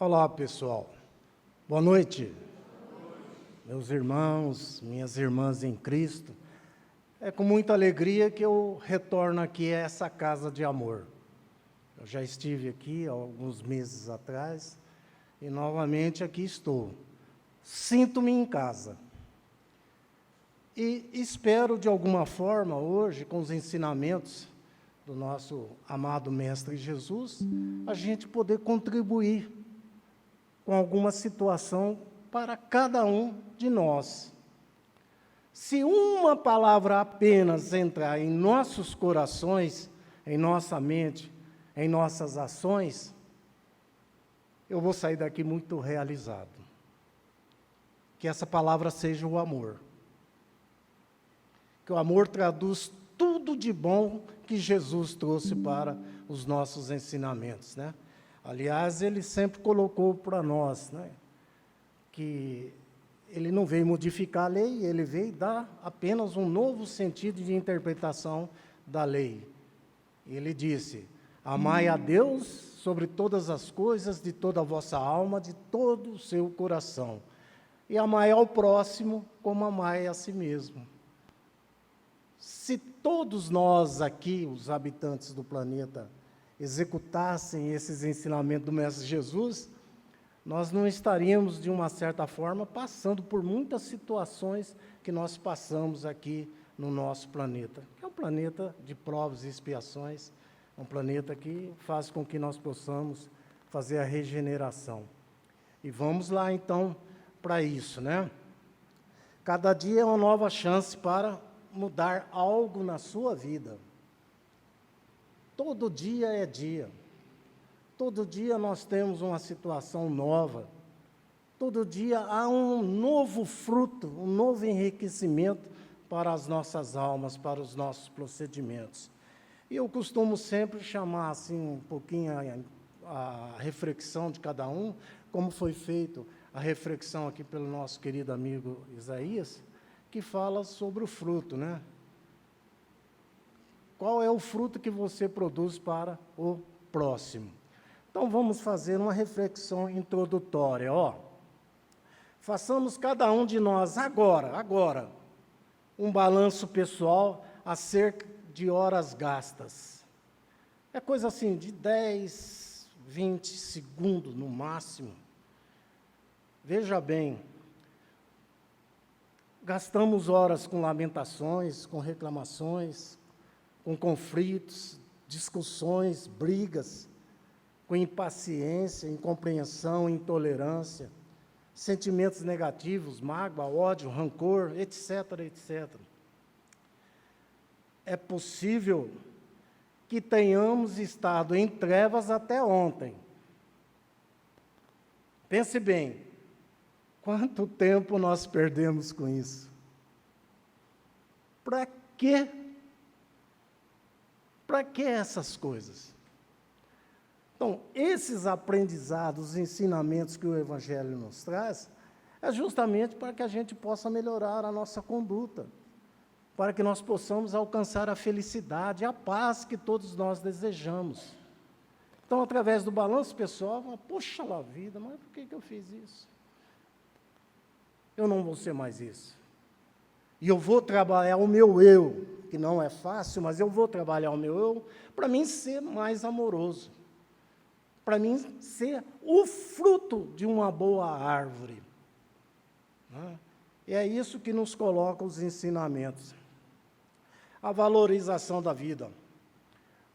Olá, pessoal. Boa noite. Meus irmãos, minhas irmãs em Cristo. É com muita alegria que eu retorno aqui a essa casa de amor. Eu já estive aqui há alguns meses atrás e novamente aqui estou. Sinto-me em casa. E espero, de alguma forma, hoje, com os ensinamentos do nosso amado Mestre Jesus, a gente poder contribuir com alguma situação para cada um de nós. Se uma palavra apenas entrar em nossos corações, em nossa mente, em nossas ações, eu vou sair daqui muito realizado. Que essa palavra seja o amor. Que o amor traduz tudo de bom que Jesus trouxe para os nossos ensinamentos, né? Aliás, ele sempre colocou para nós, né, que ele não veio modificar a lei, ele veio dar apenas um novo sentido de interpretação da lei. Ele disse: amai a Deus sobre todas as coisas, de toda a vossa alma, de todo o seu coração. E amai ao próximo como amai a si mesmo. Se todos nós aqui, os habitantes do planeta, executassem esses ensinamentos do Mestre Jesus, nós não estaríamos, de uma certa forma, passando por muitas situações que nós passamos aqui no nosso planeta, que é um planeta de provas e expiações, um planeta que faz com que nós possamos fazer a regeneração. E vamos lá, então, para isso, né? Cada dia é uma nova chance para mudar algo na sua vida. Todo dia é dia. Todo dia nós temos uma situação nova. Todo dia há um novo fruto, um novo enriquecimento para as nossas almas, para os nossos procedimentos. E eu costumo sempre chamar assim um pouquinho a reflexão de cada um, como foi feito a reflexão aqui pelo nosso querido amigo Isaías, que fala sobre o fruto, né? Qual é o fruto que você produz para o próximo? Então, vamos fazer uma reflexão introdutória. Façamos cada um de nós agora, um balanço pessoal acerca de horas gastas. É coisa assim, de 10, 20 segundos no máximo. Veja bem, gastamos horas com lamentações, com reclamações, com conflitos, discussões, brigas, com impaciência, incompreensão, intolerância, sentimentos negativos, mágoa, ódio, rancor, etc., etc. É possível que tenhamos estado em trevas até ontem. Pense bem, quanto tempo nós perdemos com isso? Para quê? Para que essas coisas? Então, esses aprendizados, os ensinamentos que o Evangelho nos traz, é justamente para que a gente possa melhorar a nossa conduta, para que nós possamos alcançar a felicidade, a paz que todos nós desejamos. Então, através do balanço pessoal, poxa lá vida, mas por que eu fiz isso? Eu não vou ser mais isso. E eu vou trabalhar o meu eu, que não é fácil, mas eu vou trabalhar o meu eu para mim ser mais amoroso, para mim ser o fruto de uma boa árvore. E é isso que nos coloca os ensinamentos. A valorização da vida.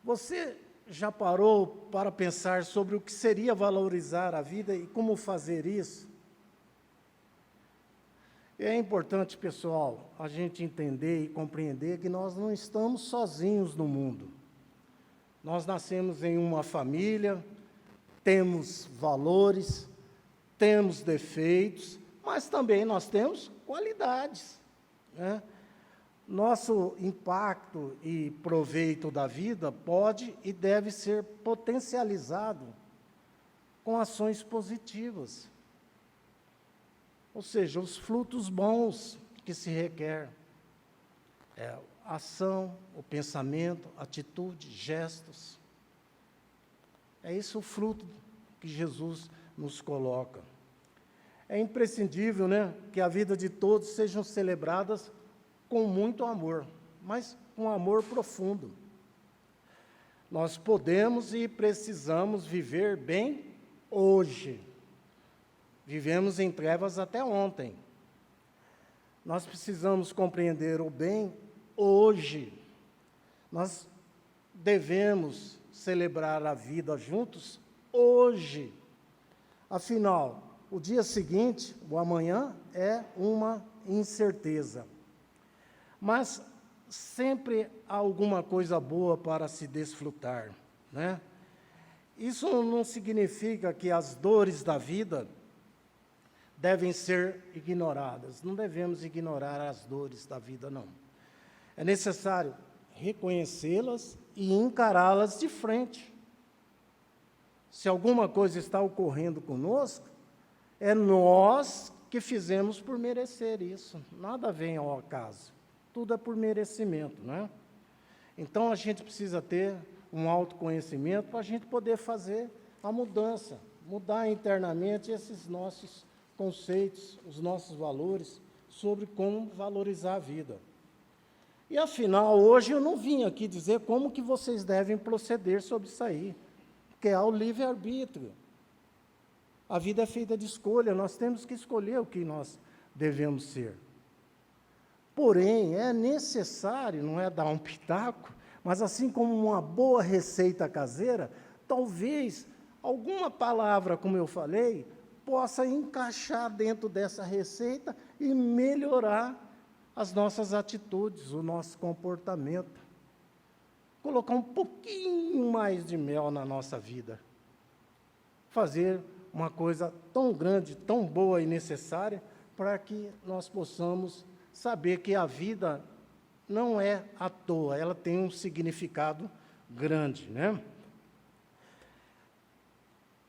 Você já parou para pensar sobre o que seria valorizar a vida e como fazer isso? É importante, pessoal, a gente entender e compreender que nós não estamos sozinhos no mundo. Nós nascemos em uma família, temos valores, temos defeitos, mas também nós temos qualidades, né? Nosso impacto e proveito da vida pode e deve ser potencializado com ações positivas. Ou seja, os frutos bons que se requer. A ação, o pensamento, atitude, gestos. É isso o fruto que Jesus nos coloca. É imprescindível, né, que a vida de todos sejam celebradas com muito amor, mas com amor profundo. Nós podemos e precisamos viver bem hoje. Vivemos em trevas até ontem. Nós precisamos compreender o bem hoje. Nós devemos celebrar a vida juntos hoje. Afinal, o dia seguinte, o amanhã, é uma incerteza. Mas sempre há alguma coisa boa para se desfrutar, né? Isso não significa que as dores da vida devem ser ignoradas. Não devemos ignorar as dores da vida, não. É necessário reconhecê-las e encará-las de frente. Se alguma coisa está ocorrendo conosco, é nós que fizemos por merecer isso. Nada vem ao acaso. Tudo é por merecimento, né? Então, a gente precisa ter um autoconhecimento para a gente poder fazer a mudança, mudar internamente esses nossos conceitos, os nossos valores sobre como valorizar a vida. E, afinal, hoje eu não vim aqui dizer como que vocês devem proceder sobre isso aí, porque há o livre-arbítrio. A vida é feita de escolha, nós temos que escolher o que nós devemos ser. Porém, é necessário, não é dar um pitaco, mas assim como uma boa receita caseira, talvez alguma palavra, como eu falei, possa encaixar dentro dessa receita e melhorar as nossas atitudes, o nosso comportamento. Colocar um pouquinho mais de mel na nossa vida. Fazer uma coisa tão grande, tão boa e necessária, para que nós possamos saber que a vida não é à toa, ela tem um significado grande, né?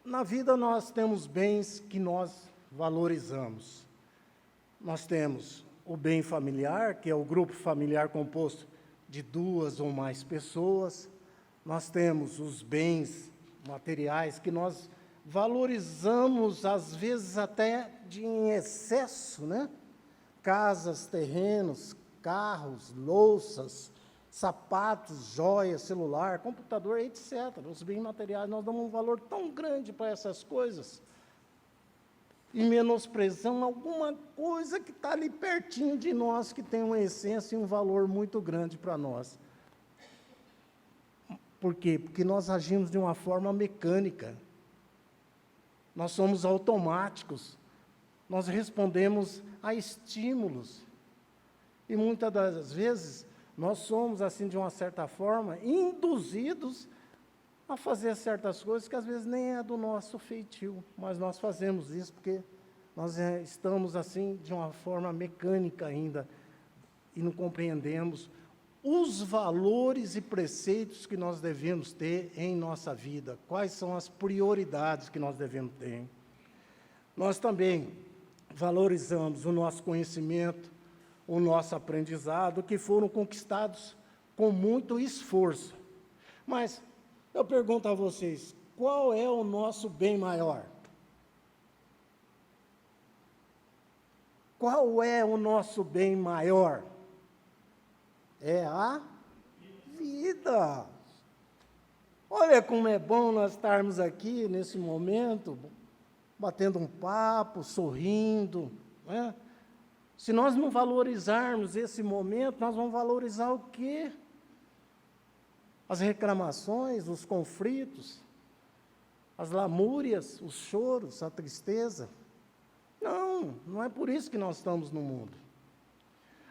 Na vida nós temos bens que nós valorizamos. Nós temos o bem familiar, que é o grupo familiar composto de 2 ou mais pessoas. Nós temos os bens materiais que nós valorizamos, às vezes até em excesso, né? Casas, terrenos, carros, louças, sapatos, joias, celular, computador, etc. Os bens materiais, nós damos um valor tão grande para essas coisas e menosprezamos alguma coisa que está ali pertinho de nós, que tem uma essência e um valor muito grande para nós. Por quê? Porque nós agimos de uma forma mecânica. Nós somos automáticos. Nós respondemos a estímulos. E muitas das vezes, nós somos, assim, de uma certa forma, induzidos a fazer certas coisas que às vezes nem é do nosso feitio, mas nós fazemos isso porque nós estamos, assim, de uma forma mecânica ainda, e não compreendemos os valores e preceitos que nós devemos ter em nossa vida, quais são as prioridades que nós devemos ter. Nós também valorizamos o nosso conhecimento, o nosso aprendizado, que foram conquistados com muito esforço. Mas eu pergunto a vocês, qual é o nosso bem maior? Qual é o nosso bem maior? É a vida. Olha como é bom nós estarmos aqui nesse momento, batendo um papo, sorrindo, né? Se nós não valorizarmos esse momento, nós vamos valorizar o quê? As reclamações, os conflitos, as lamúrias, os choros, a tristeza. Não, não é por isso que nós estamos no mundo.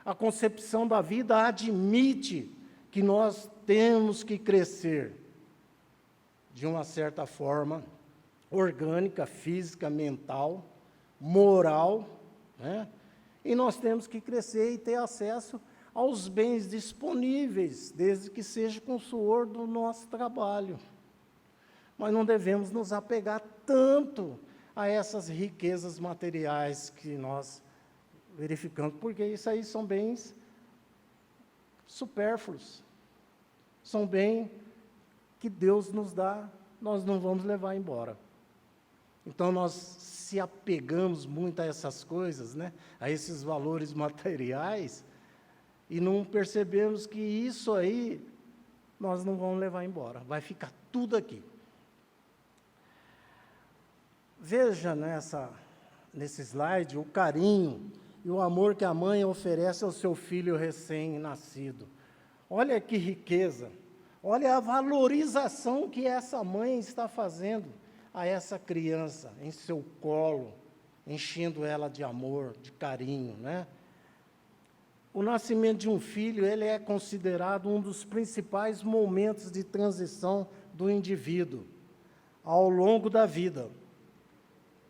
A concepção da vida admite que nós temos que crescer de uma certa forma orgânica, física, mental, moral, né? E nós temos que crescer e ter acesso aos bens disponíveis, desde que seja com o suor do nosso trabalho. Mas não devemos nos apegar tanto a essas riquezas materiais que nós verificamos, porque isso aí são bens supérfluos, são bens que Deus nos dá, nós não vamos levar embora. Então, nós se apegamos muito a essas coisas, né? A esses valores materiais, e não percebemos que isso aí nós não vamos levar embora, vai ficar tudo aqui. Veja nesse slide o carinho e o amor que a mãe oferece ao seu filho recém-nascido. Olha que riqueza, olha a valorização que essa mãe está fazendo a essa criança em seu colo, enchendo ela de amor, de carinho, né? O nascimento de um filho, ele é considerado um dos principais momentos de transição do indivíduo ao longo da vida,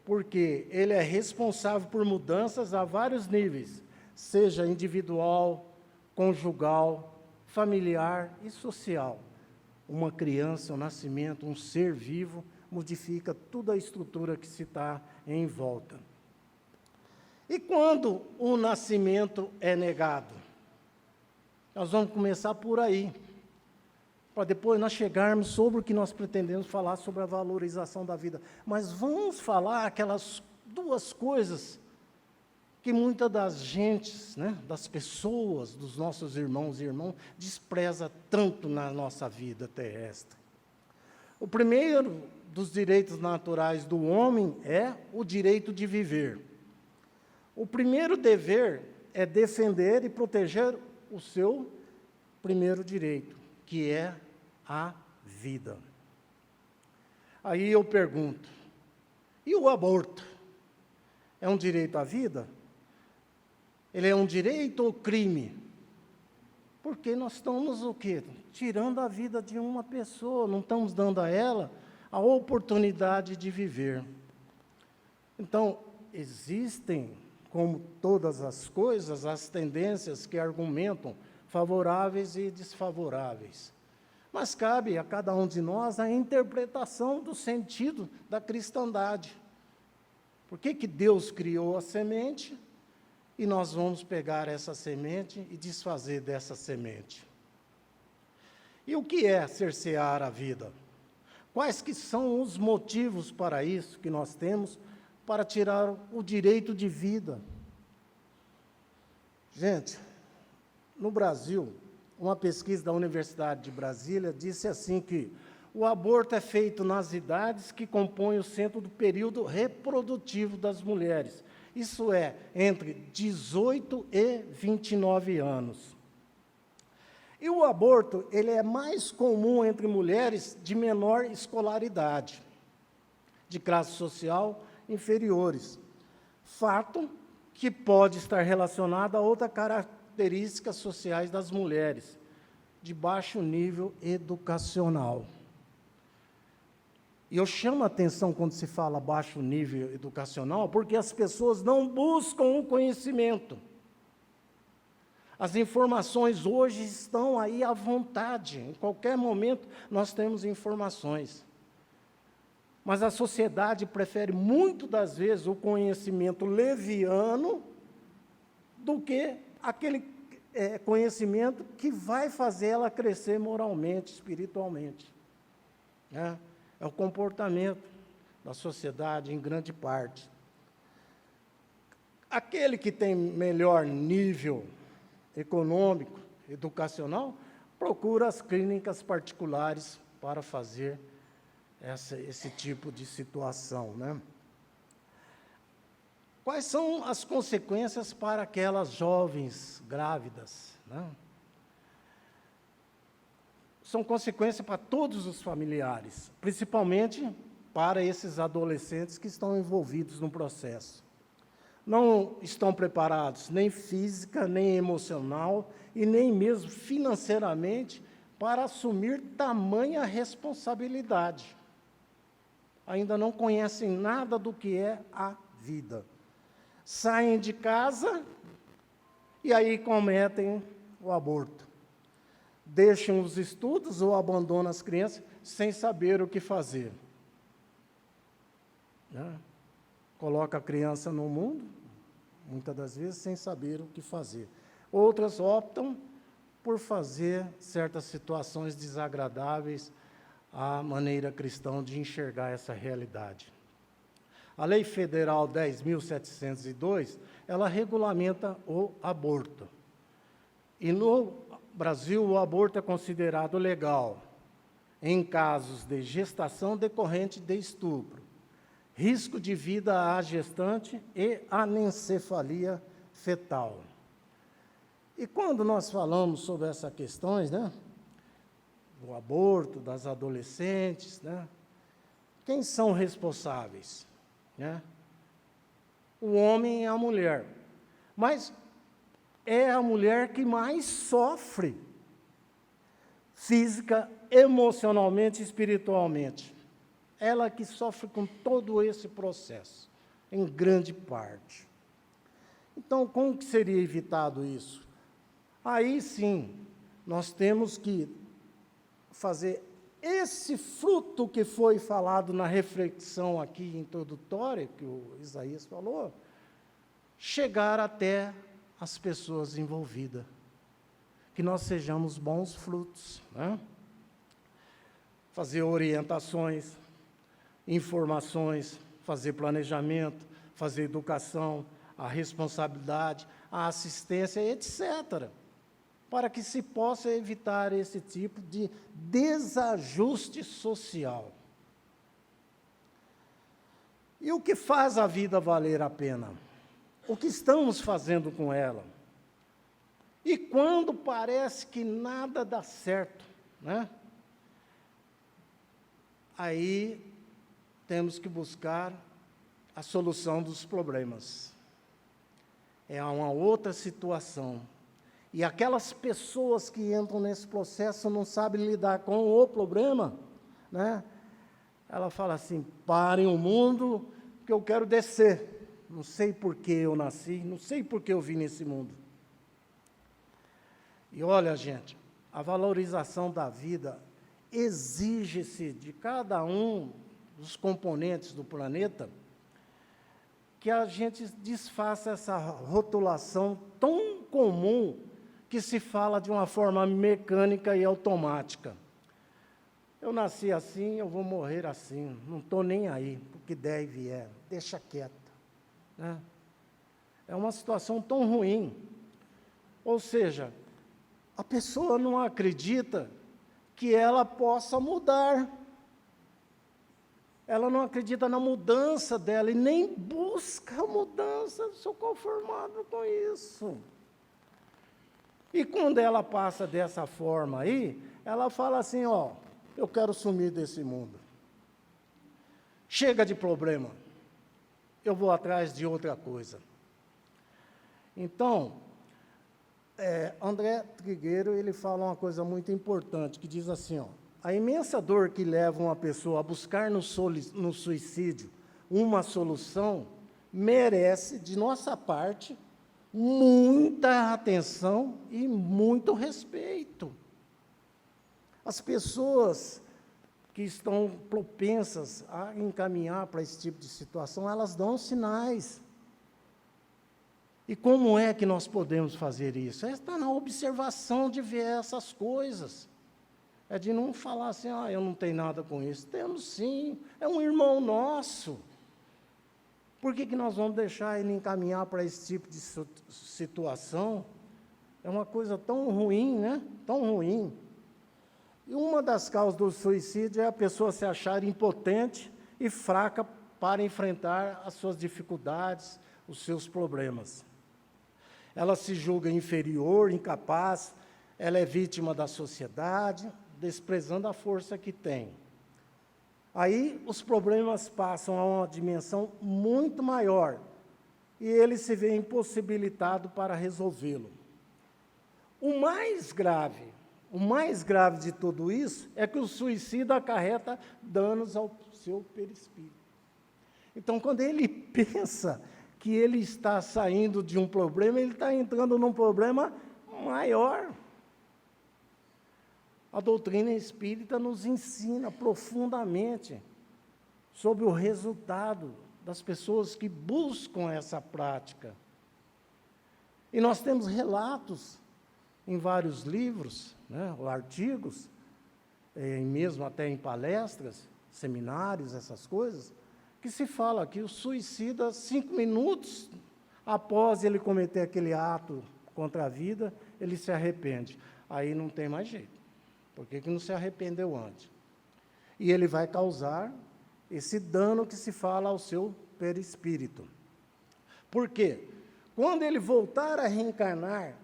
porque ele é responsável por mudanças a vários níveis, seja individual, conjugal, familiar e social. Uma criança, um nascimento, um ser vivo, modifica toda a estrutura que se está em volta. E quando o nascimento é negado? Nós vamos começar por aí, para depois nós chegarmos sobre o que nós pretendemos falar sobre a valorização da vida. Mas vamos falar aquelas duas coisas que muitas das gentes, né, das pessoas, dos nossos irmãos e irmãs, despreza tanto na nossa vida terrestre. O primeiro dos direitos naturais do homem é o direito de viver. O primeiro dever é defender e proteger o seu primeiro direito, que é a vida. Aí eu pergunto, e o aborto? É um direito à vida? Ele é um direito ou crime? Porque nós estamos o quê? Tirando a vida de uma pessoa, não estamos dando a ela a oportunidade de viver. Então, existem, como todas as coisas, as tendências que argumentam favoráveis e desfavoráveis. Mas cabe a cada um de nós a interpretação do sentido da cristandade. Por que Deus criou a semente e nós vamos pegar essa semente e desfazer dessa semente? E o que é cercear a vida? Quais que são os motivos para isso que nós temos para tirar o direito de vida? Gente, no Brasil, uma pesquisa da Universidade de Brasília disse assim que o aborto é feito nas idades que compõem o centro do período reprodutivo das mulheres. Isso é, entre 18 e 29 anos. E o aborto, ele é mais comum entre mulheres de menor escolaridade, de classe social inferiores. Fato que pode estar relacionado a outras características sociais das mulheres, de baixo nível educacional. E eu chamo a atenção quando se fala baixo nível educacional, porque as pessoas não buscam o conhecimento. As informações hoje estão aí à vontade, em qualquer momento nós temos informações. Mas a sociedade prefere, muito das vezes, o conhecimento leviano do que aquele conhecimento que vai fazer ela crescer moralmente, espiritualmente. É o comportamento da sociedade, em grande parte. Aquele que tem melhor nível econômico, educacional, procura as clínicas particulares para fazer esse tipo de situação, né? Quais são as consequências para aquelas jovens grávidas, né? São consequências para todos os familiares, principalmente para esses adolescentes que estão envolvidos no processo. Não estão preparados nem física, nem emocional e nem mesmo financeiramente para assumir tamanha responsabilidade. Ainda não conhecem nada do que é a vida. Saem de casa e aí cometem o aborto. Deixam os estudos ou abandonam as crianças sem saber o que fazer. Coloca a criança no mundo, muitas das vezes, sem saber o que fazer. Outras optam por fazer certas situações desagradáveis à maneira cristã de enxergar essa realidade. A Lei Federal 10.702, ela regulamenta o aborto. E no Brasil, o aborto é considerado legal em casos de gestação decorrente de estupro, risco de vida à gestante e anencefalia fetal. E quando nós falamos sobre essas questões, né, do aborto, das adolescentes, né, quem são responsáveis? Né? O homem e a mulher. Mas é a mulher que mais sofre física, emocionalmente e espiritualmente. Ela que sofre com todo esse processo, em grande parte. Então, como que seria evitado isso? Aí sim, nós temos que fazer esse fruto que foi falado na reflexão aqui introdutória, que o Isaías falou, chegar até as pessoas envolvidas. Que nós sejamos bons frutos, né? Fazer orientações, informações, fazer planejamento, fazer educação, a responsabilidade, a assistência, etc., para que se possa evitar esse tipo de desajuste social. E o que faz a vida valer a pena? O que estamos fazendo com ela? E quando parece que nada dá certo, né? Aí temos que buscar a solução dos problemas. É uma outra situação. E aquelas pessoas que entram nesse processo não sabem lidar com o problema, né? Ela fala assim, parem o mundo, que eu quero descer. Não sei por que eu nasci, não sei por que eu vim nesse mundo. E olha, gente, a valorização da vida exige-se de cada um dos componentes do planeta que a gente desfaça essa rotulação tão comum que se fala de uma forma mecânica e automática. Eu nasci assim, eu vou morrer assim, não estou nem aí, o que der e vier, deixa quieto. Né? É uma situação tão ruim. Ou seja, a pessoa não acredita que ela possa mudar. Ela não acredita na mudança dela e nem busca a mudança, sou conformado com isso. E quando ela passa dessa forma aí, ela fala assim, ó, eu quero sumir desse mundo. Chega de problema, eu vou atrás de outra coisa. Então, André Trigueiro, ele fala uma coisa muito importante, que diz assim, ó, a imensa dor que leva uma pessoa a buscar no suicídio uma solução merece, de nossa parte, muita atenção e muito respeito. As pessoas que estão propensas a encaminhar para esse tipo de situação, elas dão sinais. E como é que nós podemos fazer isso? É estar na observação de ver essas coisas. É de não falar assim, eu não tenho nada com isso. Temos sim, é um irmão nosso. Por que nós vamos deixar ele encaminhar para esse tipo de situação? É uma coisa tão ruim, né? Tão ruim. E uma das causas do suicídio é a pessoa se achar impotente e fraca para enfrentar as suas dificuldades, os seus problemas. Ela se julga inferior, incapaz, ela é vítima da sociedade, desprezando a força que tem. Aí os problemas passam a uma dimensão muito maior e ele se vê impossibilitado para resolvê-lo. O mais grave de tudo isso é que o suicídio acarreta danos ao seu perispírito. Então, quando ele pensa que ele está saindo de um problema, ele está entrando num problema maior. A doutrina espírita nos ensina profundamente sobre o resultado das pessoas que buscam essa prática. E nós temos relatos em vários livros, né, ou artigos, mesmo até em palestras, seminários, essas coisas, que que se fala que o suicida, 5 minutos após ele cometer aquele ato contra a vida, ele se arrepende. Aí não tem mais jeito. Por que não se arrependeu antes? E ele vai causar esse dano que se fala ao seu perispírito. Por quê? Quando ele voltar a reencarnar,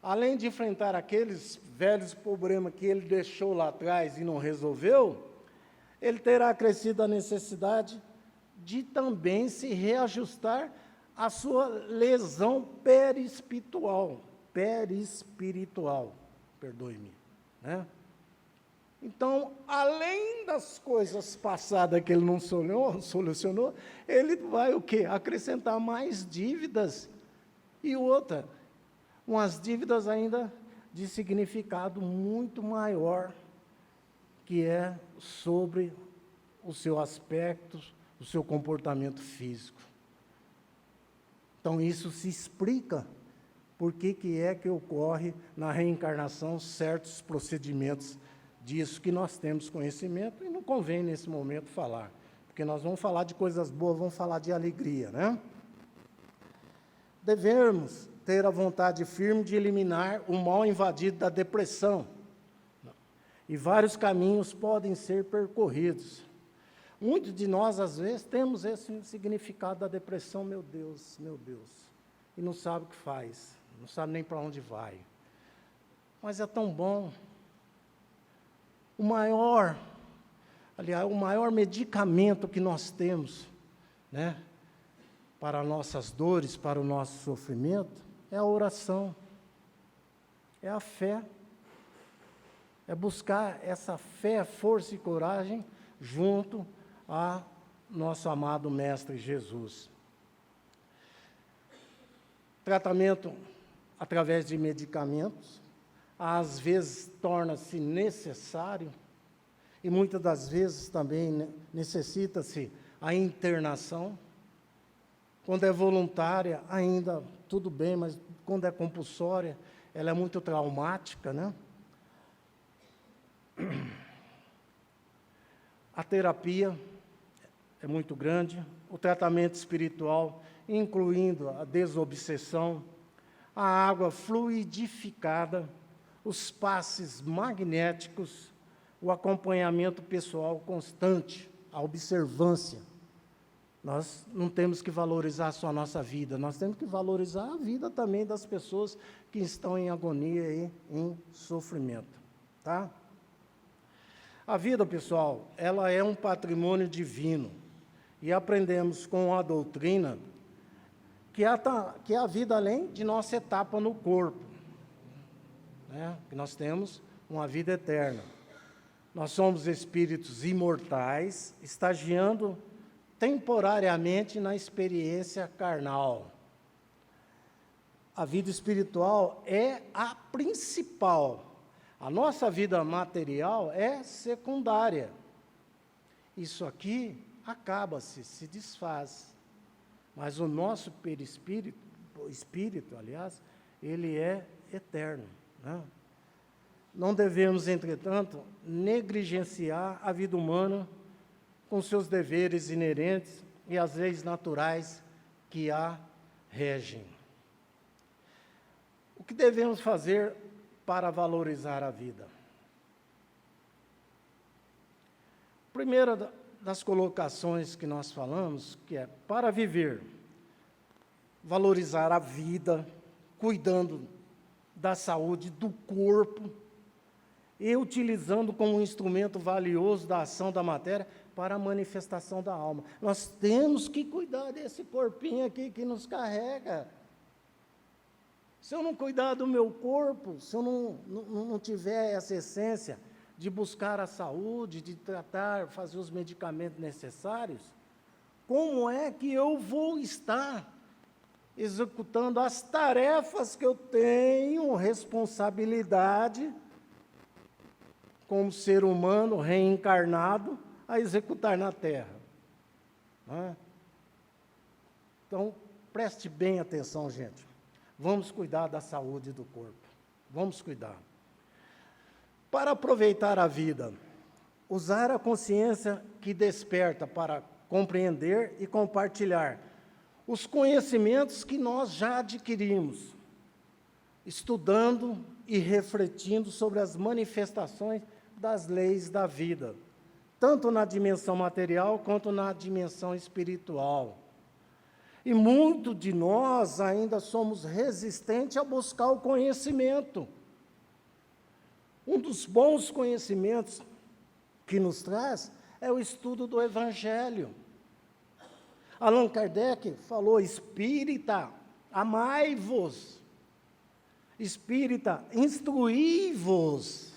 além de enfrentar aqueles velhos problemas que ele deixou lá atrás e não resolveu, ele terá crescido a necessidade de também se reajustar à sua lesão perispiritual, perdoe-me, né? Então, além das coisas passadas que ele não solucionou, ele vai o quê? Acrescentar mais dívidas e outra, umas dívidas ainda de significado muito maior, que é sobre o seu aspecto, o seu comportamento físico. Então, isso se explica por que é que ocorre na reencarnação certos procedimentos disso que nós temos conhecimento, e não convém nesse momento falar, porque nós vamos falar de coisas boas, vamos falar de alegria, né? Devemos ter a vontade firme de eliminar o mal invadido da depressão, e vários caminhos podem ser percorridos. Muitos de nós, às vezes, temos esse significado da depressão, meu Deus, e não sabe o que faz, não sabe nem para onde vai. Mas é tão bom. O maior medicamento que nós temos, né, para nossas dores, para o nosso sofrimento, é a oração, é a fé, é buscar essa fé, força e coragem junto a nosso amado Mestre Jesus. Tratamento através de medicamentos, às vezes torna-se necessário, e muitas das vezes também necessita-se a internação. Quando é voluntária, ainda tudo bem, mas quando é compulsória, ela é muito traumática, né? A terapia é muito grande, o tratamento espiritual, incluindo a desobsessão, a água fluidificada, os passes magnéticos, o acompanhamento pessoal constante, a observância. Nós não temos que valorizar só a nossa vida, nós temos que valorizar a vida também das pessoas que estão em agonia e em sofrimento, tá? A vida, pessoal, ela é um patrimônio divino, e aprendemos com a doutrina que a vida além de nossa etapa no corpo, né? Que nós temos uma vida eterna. Nós somos espíritos imortais, estagiando temporariamente na experiência carnal. A vida espiritual é a principal. A nossa vida material é secundária. Isso aqui acaba-se, se desfaz. Mas o nosso espírito, aliás, ele é eterno, né? Não devemos, entretanto, negligenciar a vida humana com seus deveres inerentes e as leis naturais que a regem. O que devemos fazer para valorizar a vida? Primeira das colocações que nós falamos, que é para viver, valorizar a vida, cuidando da saúde do corpo e utilizando como um instrumento valioso da ação da matéria para a manifestação da alma. Nós temos que cuidar desse corpinho aqui que nos carrega. Se eu não cuidar do meu corpo, se eu não tiver essa essência de buscar a saúde, de tratar, fazer os medicamentos necessários, como é que eu vou estar executando as tarefas que eu tenho responsabilidade como ser humano reencarnado a executar na Terra? Não é? Então, preste bem atenção, gente. Vamos cuidar da saúde do corpo. Vamos cuidar. Para aproveitar a vida, usar a consciência que desperta para compreender e compartilhar os conhecimentos que nós já adquirimos, estudando e refletindo sobre as manifestações das leis da vida, tanto na dimensão material quanto na dimensão espiritual. E muito de nós ainda somos resistentes a buscar o conhecimento. Um dos bons conhecimentos que nos traz é o estudo do Evangelho. Allan Kardec falou: espírita, amai-vos. Espírita, instruí-vos.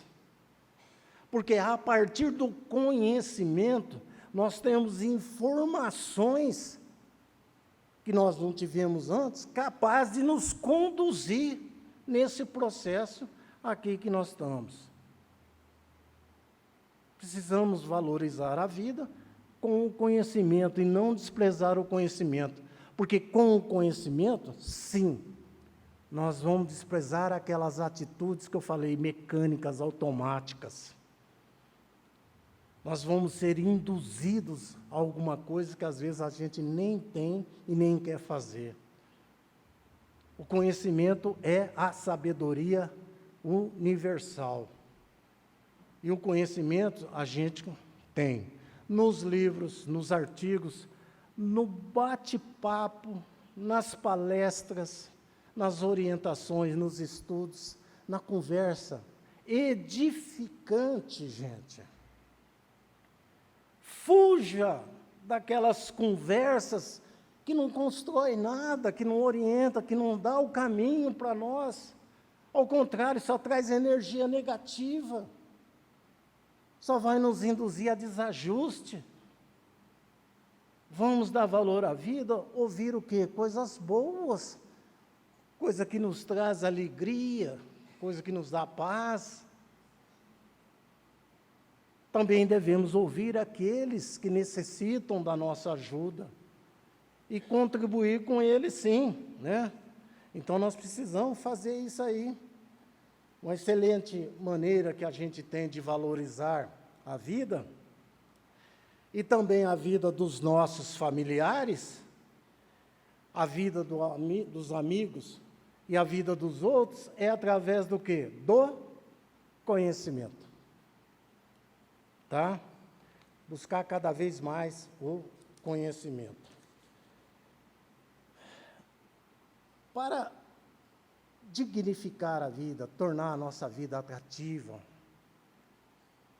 Porque a partir do conhecimento, nós temos informações que nós não tivemos antes, capazes de nos conduzir nesse processo aqui que nós estamos. Precisamos valorizar a vida com o conhecimento e não desprezar o conhecimento, porque com o conhecimento, sim, nós vamos desprezar aquelas atitudes que eu falei, mecânicas, automáticas. Nós vamos ser induzidos a alguma coisa que às vezes a gente nem tem e nem quer fazer. O conhecimento é a sabedoria universal. E o conhecimento a gente tem nos livros, nos artigos, no bate-papo, nas palestras, nas orientações, nos estudos, na conversa edificante, gente. Fuja daquelas conversas que não constroem nada, que não orienta, que não dá o caminho para nós. Ao contrário, só traz energia negativa. Só vai nos induzir a desajuste. Vamos dar valor à vida, ouvir o quê? Coisas boas, coisa que nos traz alegria, coisa que nos dá paz. Também devemos ouvir aqueles que necessitam da nossa ajuda e contribuir com eles, sim, né? Então, nós precisamos fazer isso aí. Uma excelente maneira que a gente tem de valorizar a vida e também a vida dos nossos familiares, a vida dos amigos e a vida dos outros é através do quê? Do conhecimento. Tá? Buscar cada vez mais o conhecimento. Para dignificar a vida, tornar a nossa vida atrativa,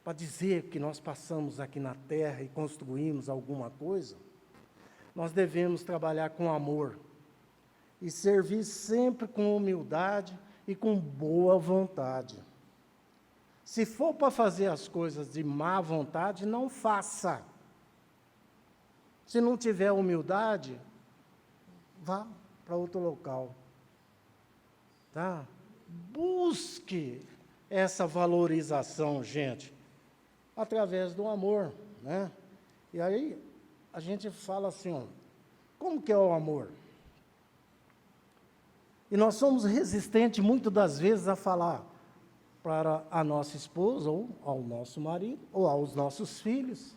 para dizer que nós passamos aqui na Terra e construímos alguma coisa, nós devemos trabalhar com amor e servir sempre com humildade e com boa vontade. Se for para fazer as coisas de má vontade, não faça. Se não tiver humildade, vá para outro local. Tá? Busque essa valorização, gente, através do amor, né? E aí, a gente fala assim, ó, como que é o amor? E nós somos resistentes, muitas das vezes, a falar para a nossa esposa, ou ao nosso marido, ou aos nossos filhos,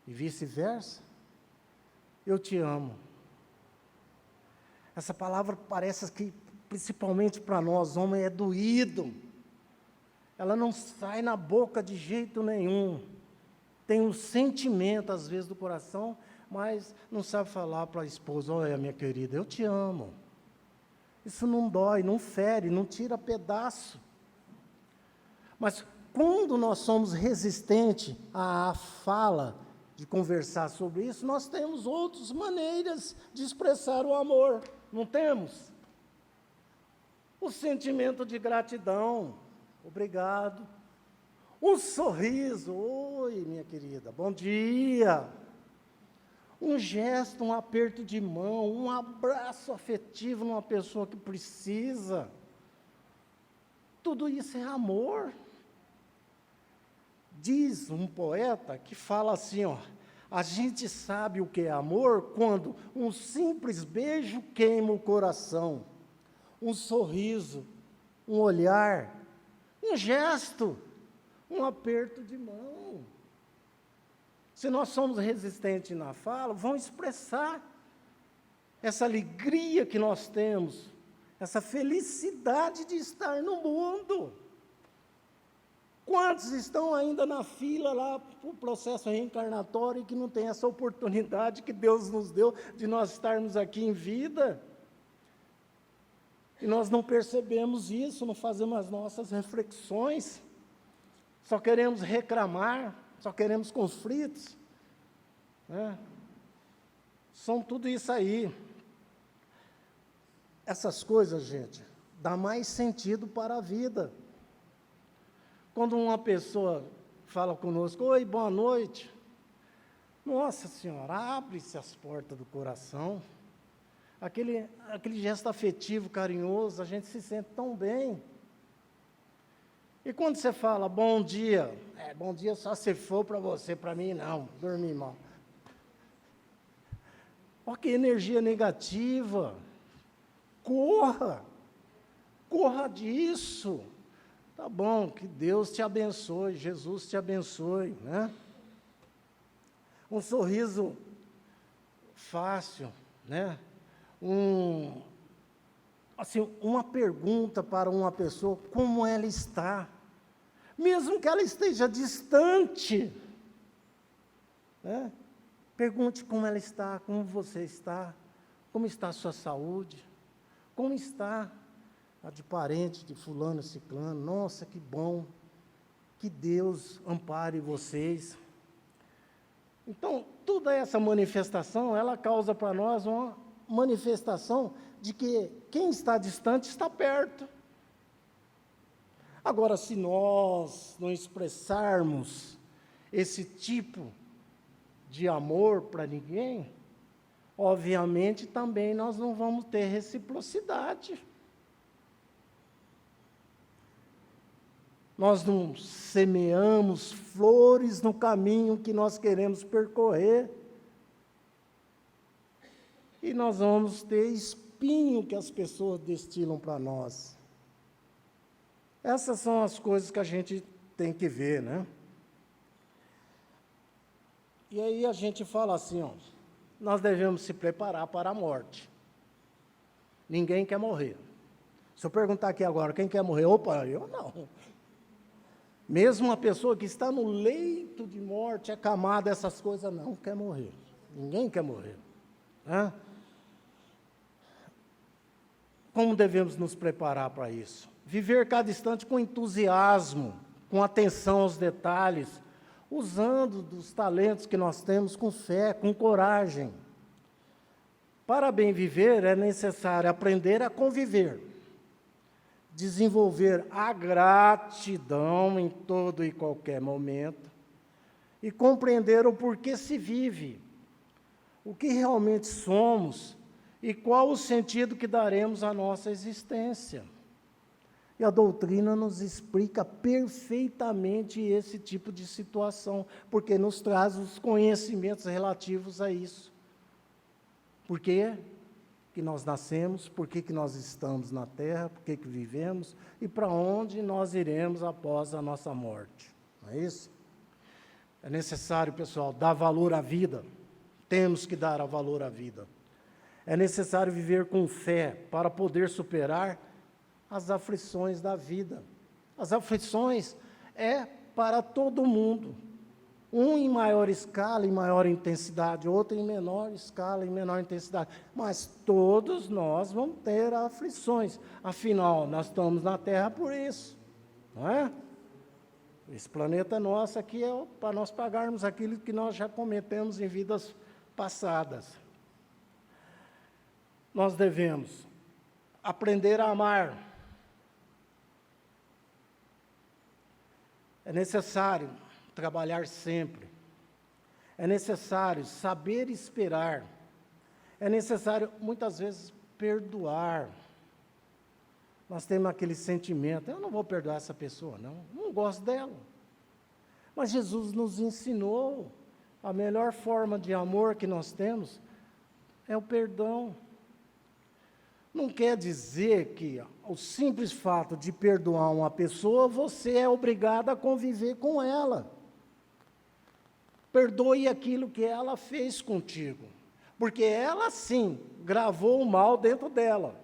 e vice-versa. Eu te amo. Essa palavra parece que, principalmente para nós, homens, é doído. Ela não sai na boca de jeito nenhum. Tem um sentimento, às vezes, do coração, mas não sabe falar para a esposa: olha, minha querida, eu te amo. Isso não dói, não fere, não tira pedaço. Mas quando nós somos resistentes à fala, de conversar sobre isso, nós temos outras maneiras de expressar o amor, não temos? O sentimento de gratidão, obrigado. Um sorriso, oi, minha querida, bom dia. Um gesto, um aperto de mão, um abraço afetivo numa pessoa que precisa. Tudo isso é amor. Diz um poeta que fala assim, ó, a gente sabe o que é amor quando um simples beijo queima o coração, um sorriso, um olhar, um gesto, um aperto de mão. se nós somos resistentes na fala, vão expressar essa alegria que nós temos, essa felicidade de estar no mundo. Quantos estão ainda na fila lá para o processo reencarnatório e que não tem essa oportunidade que Deus nos deu de nós estarmos aqui em vida? E nós não percebemos isso, não fazemos as nossas reflexões, só queremos reclamar, só queremos conflitos, né? São tudo isso aí. Essas coisas, gente, dá mais sentido para a vida. Quando uma pessoa fala conosco, oi, boa noite, nossa Senhora, abre-se as portas do coração, aquele gesto afetivo, carinhoso, a gente se sente tão bem. E quando você fala, bom dia, bom dia só se for para você, para mim não, dormi mal. Olha que energia negativa, corra disso. Tá bom, que Deus te abençoe, Jesus te abençoe, né? Um sorriso fácil, né? Uma pergunta para uma pessoa, como ela está, mesmo que ela esteja distante, né? Pergunte como ela está, como você está, como está a sua saúde, como está a de parente de fulano, ciclano. Nossa, que bom, que Deus ampare vocês. Então, toda essa manifestação, ela causa para nós uma manifestação de que quem está distante está perto. Agora, se nós não expressarmos esse tipo de amor para ninguém, obviamente também nós não vamos ter reciprocidade. Nós não semeamos flores no caminho que nós queremos percorrer. E nós vamos ter espinho que as pessoas destilam para nós. Essas são as coisas que a gente tem que ver, né? E aí a gente fala assim, ó, nós devemos se preparar para a morte. Ninguém quer morrer. Se eu perguntar aqui agora, quem quer morrer? Opa, eu não. Mesmo uma pessoa que está no leito de morte, acamada, essas coisas, não quer morrer. Ninguém quer morrer. Né? Como devemos nos preparar para isso? Viver cada instante com entusiasmo, com atenção aos detalhes, usando dos talentos que nós temos com fé, com coragem. Para bem viver, é necessário aprender a conviver, desenvolver a gratidão em todo e qualquer momento e compreender o porquê se vive, o que realmente somos e qual o sentido que daremos à nossa existência. E a doutrina nos explica perfeitamente esse tipo de situação, porque nos traz os conhecimentos relativos a isso. Por quê que nós nascemos, por que nós estamos na Terra, por que vivemos e para onde nós iremos após a nossa morte. Não é isso? É necessário, pessoal, dar valor à vida. Temos que dar valor à vida. É necessário viver com fé para poder superar as aflições da vida. As aflições é para todo mundo. Um em maior escala, em maior intensidade, outro em menor escala, em menor intensidade. Mas todos nós vamos ter aflições. Afinal, nós estamos na Terra por isso. Não é? Esse planeta nosso aqui é para nós pagarmos aquilo que nós já cometemos em vidas passadas. Nós devemos aprender a amar. É necessário trabalhar sempre. É necessário saber esperar. É necessário, muitas vezes, perdoar. Nós temos aquele sentimento, eu não vou perdoar essa pessoa, não gosto dela. Mas Jesus nos ensinou, a melhor forma de amor que nós temos é o perdão. Não quer dizer que o simples fato de perdoar uma pessoa, você é obrigado a conviver com ela. Perdoe aquilo que ela fez contigo, porque ela sim gravou o mal dentro dela,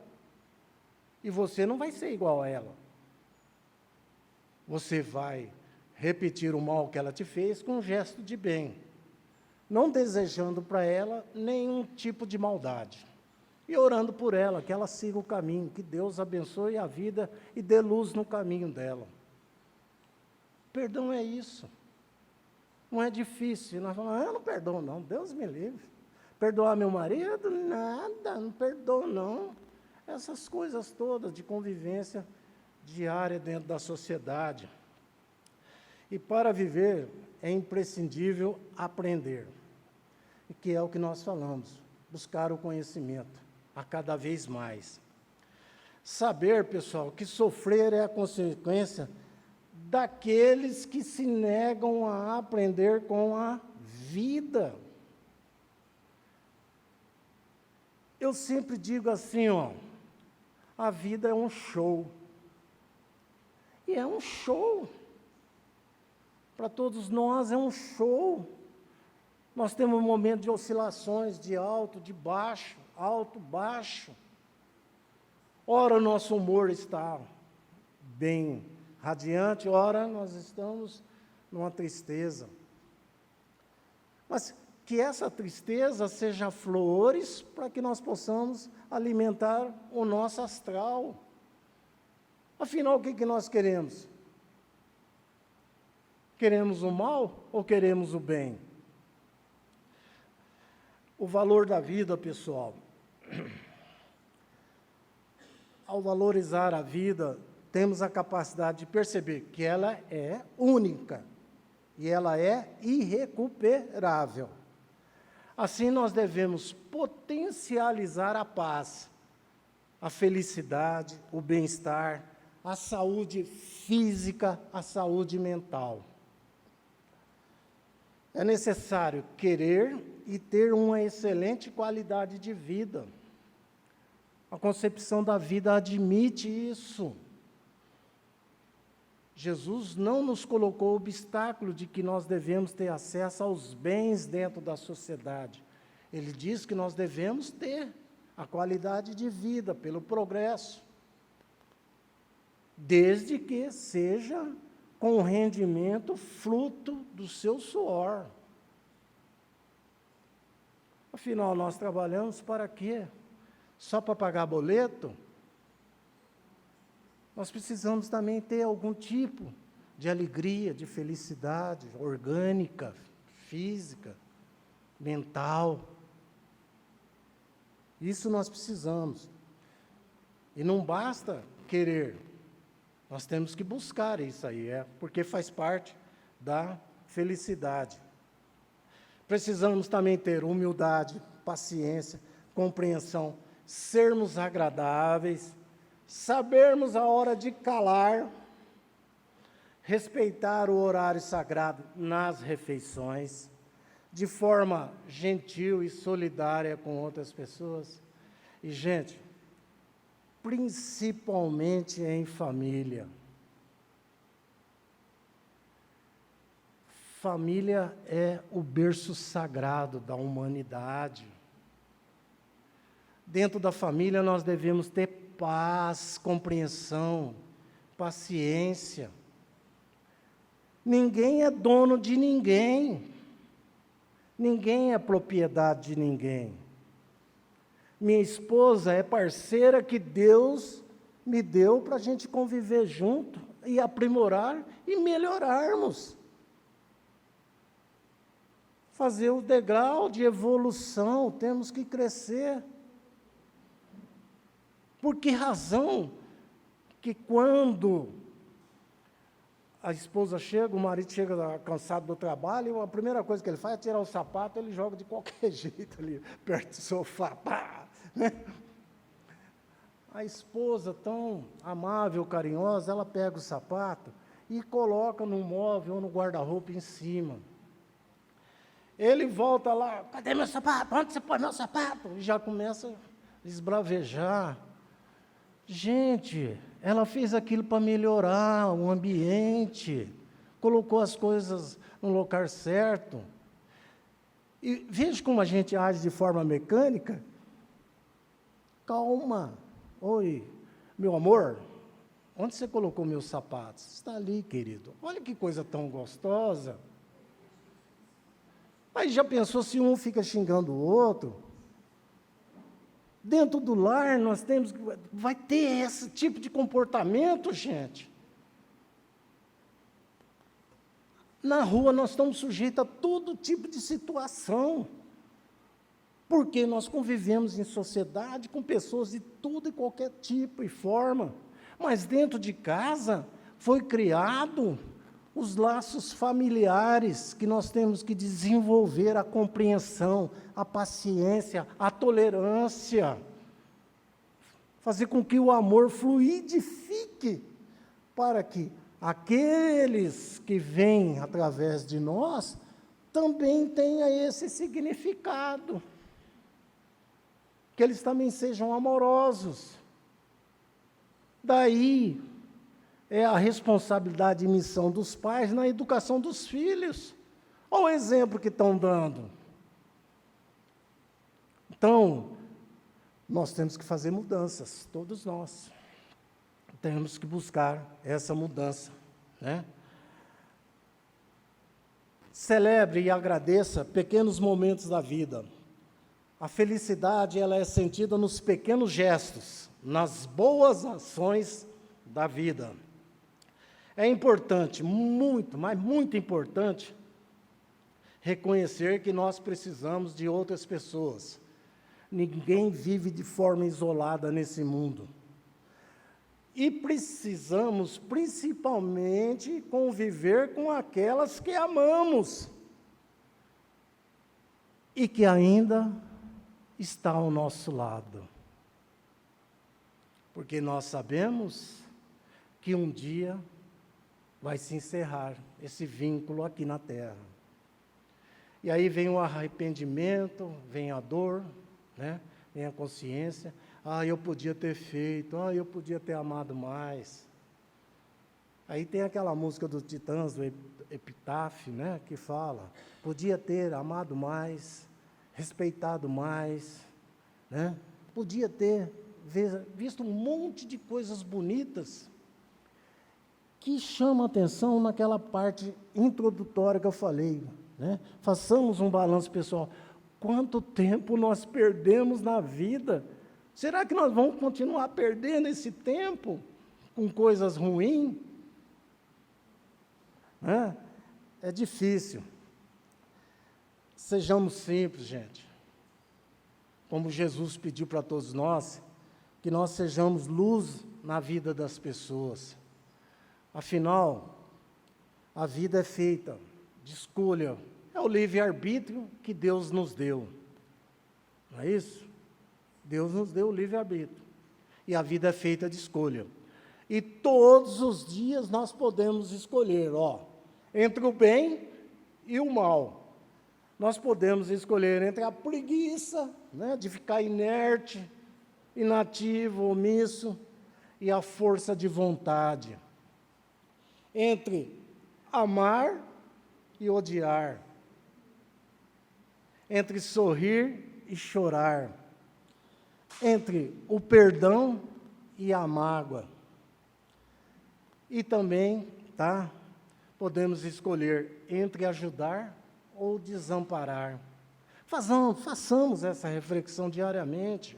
e você não vai ser igual a ela. Você vai repetir o mal que ela te fez com um gesto de bem, não desejando para ela nenhum tipo de maldade, e orando por ela, que ela siga o caminho, que Deus abençoe a vida e dê luz no caminho dela. Perdão é isso. Não é difícil. Nós falamos, eu não perdoo não, Deus me livre. Perdoar meu marido? Nada, não perdoo não. Essas coisas todas de convivência diária dentro da sociedade. E para viver é imprescindível aprender, que é o que nós falamos, buscar o conhecimento a cada vez mais. Saber, pessoal, que sofrer é a consequência daqueles que se negam a aprender com a vida. Eu sempre digo assim, ó, a vida é um show. E é um show. Para todos nós é um show. Nós temos um momento de oscilações, de alto, de baixo, alto, baixo. Ora, o nosso humor está bem radiante, ora, nós estamos numa tristeza. Mas que essa tristeza seja flores para que nós possamos alimentar o nosso astral. Afinal, o que nós queremos? Queremos o mal ou queremos o bem? O valor da vida, pessoal. Ao valorizar a vida, temos a capacidade de perceber que ela é única e ela é irrecuperável. Assim, nós devemos potencializar a paz, a felicidade, o bem-estar, a saúde física, a saúde mental. É necessário querer e ter uma excelente qualidade de vida. A concepção da vida admite isso. Jesus não nos colocou obstáculo de que nós devemos ter acesso aos bens dentro da sociedade. Ele diz que nós devemos ter a qualidade de vida pelo progresso, desde que seja com rendimento fruto do seu suor. Afinal, nós trabalhamos para quê? Só para pagar boleto? Nós precisamos também ter algum tipo de alegria, de felicidade orgânica, física, mental. Isso nós precisamos. E não basta querer, nós temos que buscar isso aí, porque faz parte da felicidade. Precisamos também ter humildade, paciência, compreensão, sermos agradáveis, sabermos a hora de calar, respeitar o horário sagrado nas refeições, de forma gentil e solidária com outras pessoas. E, gente, principalmente em família. Família é o berço sagrado da humanidade. Dentro da família nós devemos ter paz, compreensão, paciência. Ninguém é dono de ninguém. Ninguém é propriedade de ninguém. Minha esposa é parceira que Deus me deu para a gente conviver junto e aprimorar e melhorarmos. Fazer o degrau de evolução, temos que crescer. Por que razão que quando a esposa chega, o marido chega cansado do trabalho, a primeira coisa que ele faz é tirar o sapato, ele joga de qualquer jeito ali, perto do sofá, pá, né? A esposa, tão amável, carinhosa, ela pega o sapato e coloca no móvel ou no guarda-roupa em cima. Ele volta lá, cadê meu sapato? Onde você põe meu sapato? E já começa a esbravejar. Gente, ela fez aquilo para melhorar o ambiente, colocou as coisas no lugar certo. E veja como a gente age de forma mecânica. Calma. Oi, meu amor, onde você colocou meus sapatos? Está ali, querido. Olha que coisa tão gostosa. Mas já pensou se um fica xingando o outro? Dentro do lar, nós temos que... Vai ter esse tipo de comportamento, gente. Na rua, nós estamos sujeitos a todo tipo de situação. Porque nós convivemos em sociedade com pessoas de todo e qualquer tipo e forma. Mas dentro de casa, foi criado os laços familiares que nós temos que desenvolver a compreensão, a paciência, a tolerância, fazer com que o amor fluidifique para que aqueles que vêm através de nós também tenham esse significado, que eles também sejam amorosos. Daí é a responsabilidade e missão dos pais na educação dos filhos. Olha o exemplo que estão dando. Então, nós temos que fazer mudanças, todos nós. Temos que buscar essa mudança, né? Celebre e agradeça pequenos momentos da vida. A felicidade, ela é sentida nos pequenos gestos, nas boas ações da vida. É importante, muito, mas muito importante, reconhecer que nós precisamos de outras pessoas. Ninguém vive de forma isolada nesse mundo. E precisamos, principalmente, conviver com aquelas que amamos e que ainda está ao nosso lado. Porque nós sabemos que um dia vai se encerrar esse vínculo aqui na Terra. E aí vem o arrependimento, vem a dor, né? Vem a consciência. Eu podia ter feito, eu podia ter amado mais. Aí tem aquela música dos Titãs, do Epitáfio, né? Que fala, podia ter amado mais, respeitado mais, né? Podia ter visto um monte de coisas bonitas que chamam a atenção naquela parte introdutória que eu falei, né? Façamos um balanço pessoal. Quanto tempo nós perdemos na vida? Será que nós vamos continuar perdendo esse tempo com coisas ruins? É difícil. Sejamos simples, gente. Como Jesus pediu para todos nós, que nós sejamos luz na vida das pessoas. Afinal, a vida é feita de escolha. É o livre-arbítrio que Deus nos deu. Não é isso? Deus nos deu o livre-arbítrio. E a vida é feita de escolha. E todos os dias nós podemos escolher, entre o bem e o mal. Nós podemos escolher entre a preguiça, né, de ficar inerte, inativo, omisso, e a força de vontade. Entre amar e odiar. Entre sorrir e chorar. Entre o perdão e a mágoa. E também, podemos escolher entre ajudar ou desamparar. Façamos essa reflexão diariamente,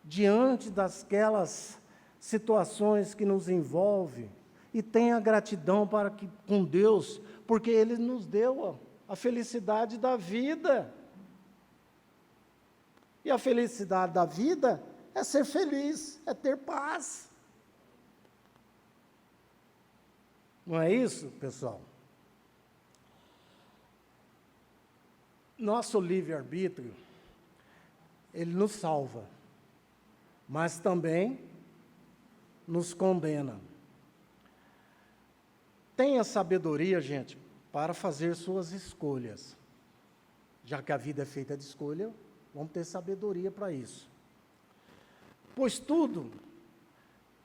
diante daquelas situações que nos envolvem, e tenha gratidão com Deus, porque Ele nos deu a felicidade da vida. E a felicidade da vida é ser feliz, é ter paz. Não é isso, pessoal? Nosso livre-arbítrio, ele nos salva, mas também nos condena. Tenha sabedoria, gente, para fazer suas escolhas. Já que a vida é feita de escolha, vamos ter sabedoria para isso. Pois tudo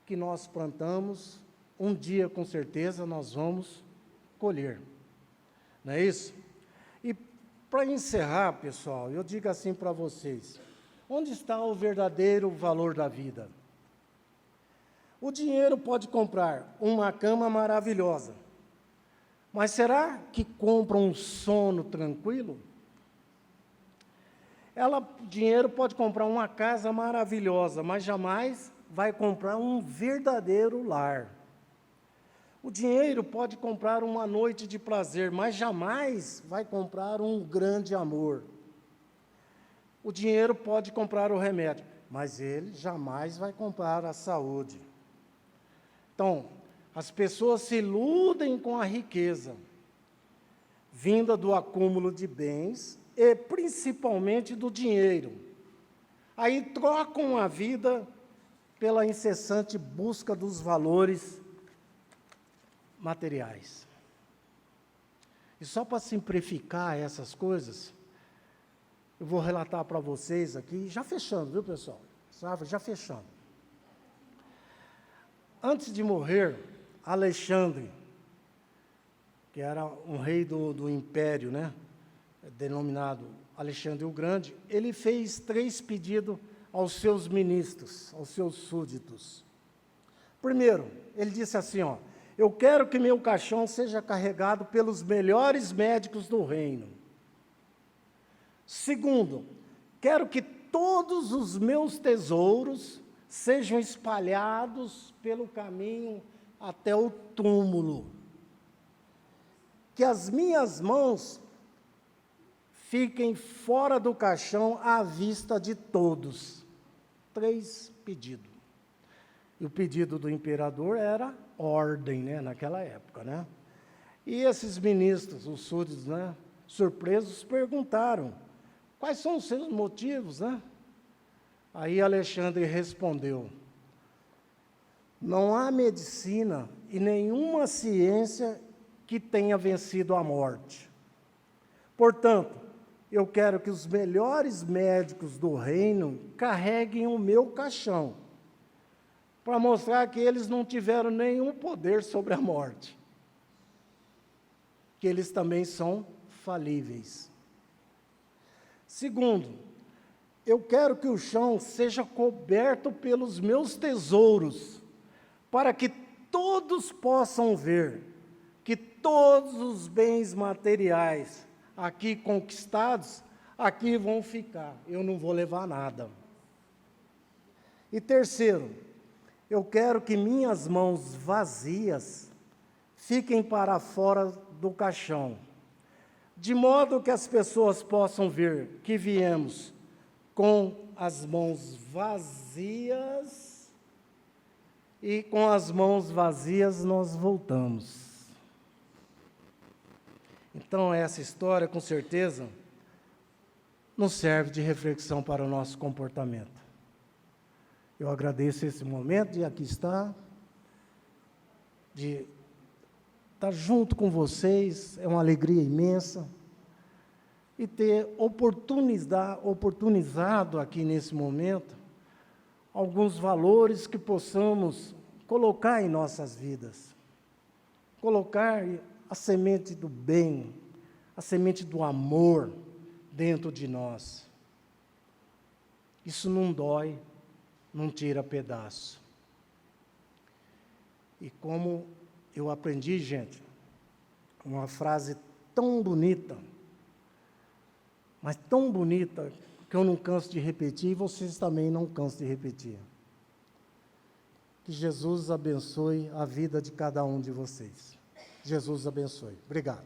que nós plantamos, um dia, com certeza, nós vamos colher. Não é isso? E para encerrar, pessoal, eu digo assim para vocês: onde está o verdadeiro valor da vida? O dinheiro pode comprar uma cama maravilhosa, mas será que compra um sono tranquilo? O dinheiro pode comprar uma casa maravilhosa, mas jamais vai comprar um verdadeiro lar. O dinheiro pode comprar uma noite de prazer, mas jamais vai comprar um grande amor. O dinheiro pode comprar o remédio, mas ele jamais vai comprar a saúde. Então, as pessoas se iludem com a riqueza, vinda do acúmulo de bens e principalmente do dinheiro. Aí trocam a vida pela incessante busca dos valores materiais. E só para simplificar essas coisas, eu vou relatar para vocês aqui, já fechando, viu, pessoal? Já fechando. Antes de morrer, Alexandre, que era um rei do império, né, denominado Alexandre o Grande, ele fez 3 pedidos aos seus ministros, aos seus súditos. Primeiro, ele disse assim, ó: eu quero que meu caixão seja carregado pelos melhores médicos do reino. Segundo, quero que todos os meus tesouros sejam espalhados pelo caminho até o túmulo. Que as minhas mãos fiquem fora do caixão à vista de todos. 3 pedidos. E o pedido do imperador era ordem, né, naquela época, né? E esses ministros, os súditos, né, surpresos, perguntaram: quais são os seus motivos, né? Aí Alexandre respondeu: não há medicina e nenhuma ciência que tenha vencido a morte. Portanto, eu quero que os melhores médicos do reino carreguem o meu caixão, para mostrar que eles não tiveram nenhum poder sobre a morte, que eles também são falíveis. Segundo, eu quero que o chão seja coberto pelos meus tesouros, para que todos possam ver que todos os bens materiais aqui conquistados, aqui vão ficar, eu não vou levar nada. E terceiro, eu quero que minhas mãos vazias fiquem para fora do caixão, de modo que as pessoas possam ver que viemos com as mãos vazias e com as mãos vazias nós voltamos. Então, essa história, com certeza, nos serve de reflexão para o nosso comportamento. Eu agradeço esse momento de aqui estar, de estar junto com vocês, é uma alegria imensa, e ter oportunizado aqui nesse momento alguns valores que possamos colocar em nossas vidas, colocar a semente do bem, a semente do amor dentro de nós. Isso não dói, não tira pedaço. E como eu aprendi, gente, uma frase tão bonita, mas tão bonita, que eu não canso de repetir, e vocês também não cansam de repetir. Que Jesus abençoe a vida de cada um de vocês. Jesus abençoe. Obrigado.